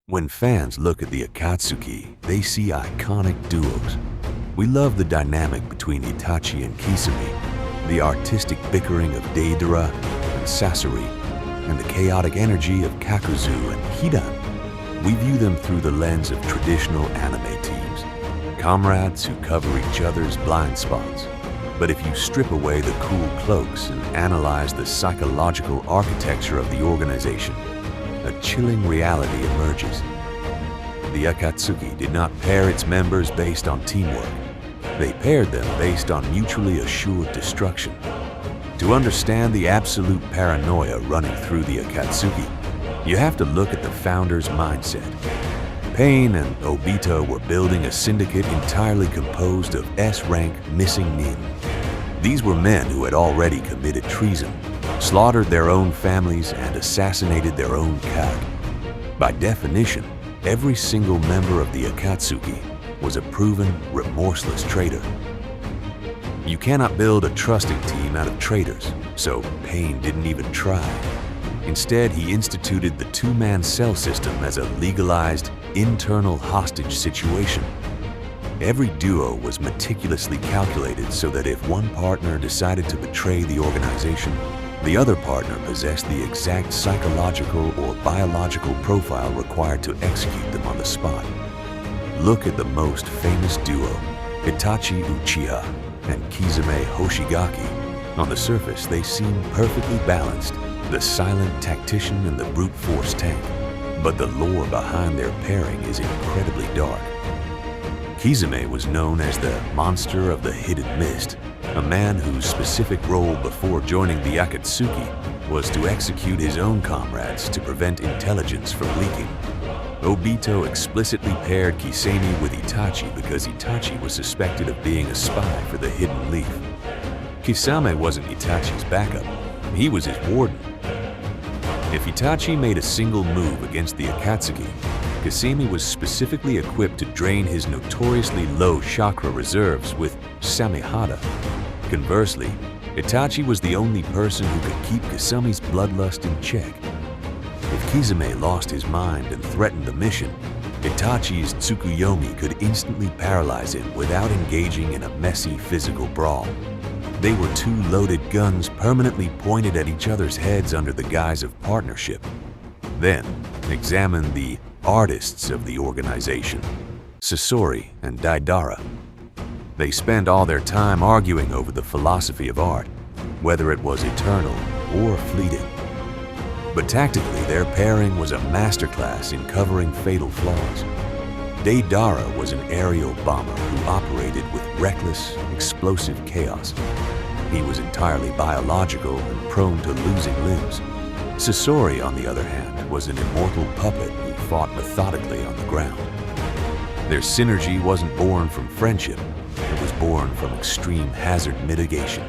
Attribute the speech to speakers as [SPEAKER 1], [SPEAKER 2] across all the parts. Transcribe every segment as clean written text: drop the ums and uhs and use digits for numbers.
[SPEAKER 1] When fans look at the Akatsuki, they see iconic duos. We love the dynamic between Itachi and Kisame, the artistic bickering of Deidara and Sasori, and the chaotic energy of Kakuzu and Hidan. We view them through the lens of traditional anime teams, comrades who cover each other's blind spots. But if you strip away the cool cloaks and analyze the psychological architecture of the organization, a chilling reality emerges. The Akatsuki did not pair its members based on teamwork. They paired them based on mutually assured destruction. To understand the absolute paranoia running through the Akatsuki, you have to look at the founders' mindset. Pain and Obito were building a syndicate entirely composed of S-rank missing nin. These were men who had already committed treason, slaughtered their own families, and assassinated their own Kag. By definition, every single member of the Akatsuki was a proven, remorseless traitor. You cannot build a trusting team out of traitors, so Pain didn't even try. Instead, he instituted the two-man cell system as a legalized, internal hostage situation. Every duo was meticulously calculated so that if one partner decided to betray the organization, the other partner possessed the exact psychological or biological profile required to execute them on the spot. Look at the most famous duo, Itachi Uchiha and Kisame Hoshigaki. On the surface, they seem perfectly balanced, the silent tactician and the brute force tank. But the lore behind their pairing is incredibly dark. Kisame was known as the Monster of the Hidden Mist, a man whose specific role before joining the Akatsuki was to execute his own comrades to prevent intelligence from leaking. Obito explicitly paired Kisame with Itachi because Itachi was suspected of being a spy for the Hidden Leaf. Kisame wasn't Itachi's backup, he was his warden. If Itachi made a single move against the Akatsuki, Kisame was specifically equipped to drain his notoriously low chakra reserves with Samehada. Conversely, Itachi was the only person who could keep Kisame's bloodlust in check. If Kisame lost his mind and threatened the mission, Itachi's Tsukuyomi could instantly paralyze him without engaging in a messy physical brawl. They were two loaded guns permanently pointed at each other's heads under the guise of partnership. Then, examine the artists of the organization, Sasori and Deidara. They spent all their time arguing over the philosophy of art, whether it was eternal or fleeting. But tactically, their pairing was a masterclass in covering fatal flaws. Deidara was an aerial bomber who operated with reckless, explosive chaos. He was entirely biological and prone to losing limbs. Sasori, on the other hand, was an immortal puppet who fought methodically on the ground. Their synergy wasn't born from friendship, it was born from extreme hazard mitigation.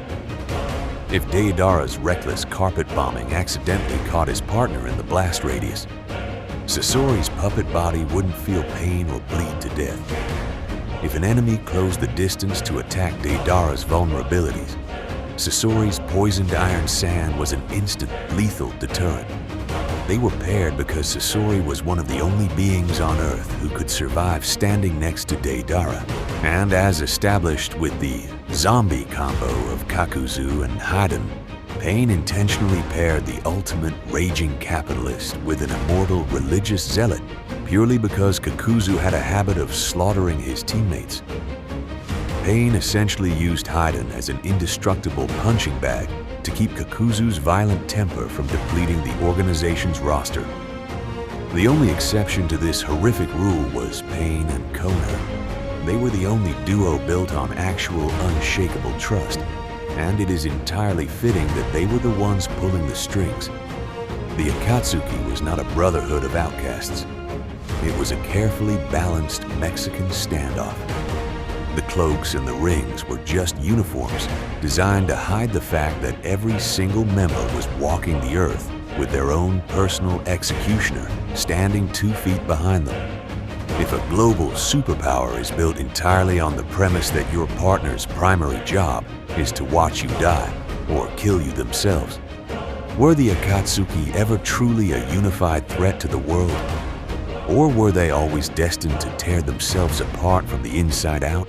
[SPEAKER 1] If Deidara's reckless carpet bombing accidentally caught his partner in the blast radius, Sasori's puppet body wouldn't feel pain or bleed to death. If an enemy closed the distance to attack Deidara's vulnerabilities, Sasori's poisoned iron sand was an instant, lethal deterrent. They were paired because Sasori was one of the only beings on Earth who could survive standing next to Deidara. And as established with the zombie combo of Kakuzu and Hidan, Pain intentionally paired the ultimate raging capitalist with an immortal religious zealot purely because Kakuzu had a habit of slaughtering his teammates. Pain essentially used Hidan as an indestructible punching bag to keep Kakuzu's violent temper from depleting the organization's roster. The only exception to this horrific rule was Pain and Koner. They were the only duo built on actual unshakable trust, and it is entirely fitting that they were the ones pulling the strings. The Akatsuki was not a brotherhood of outcasts. It was a carefully balanced Mexican standoff. The cloaks and the rings were just uniforms designed to hide the fact that every single member was walking the earth with their own personal executioner standing 2 feet behind them. If a global superpower is built entirely on the premise that your partner's primary job is to watch you die or kill you themselves, were the Akatsuki ever truly a unified threat to the world? Or were they always destined to tear themselves apart from the inside out?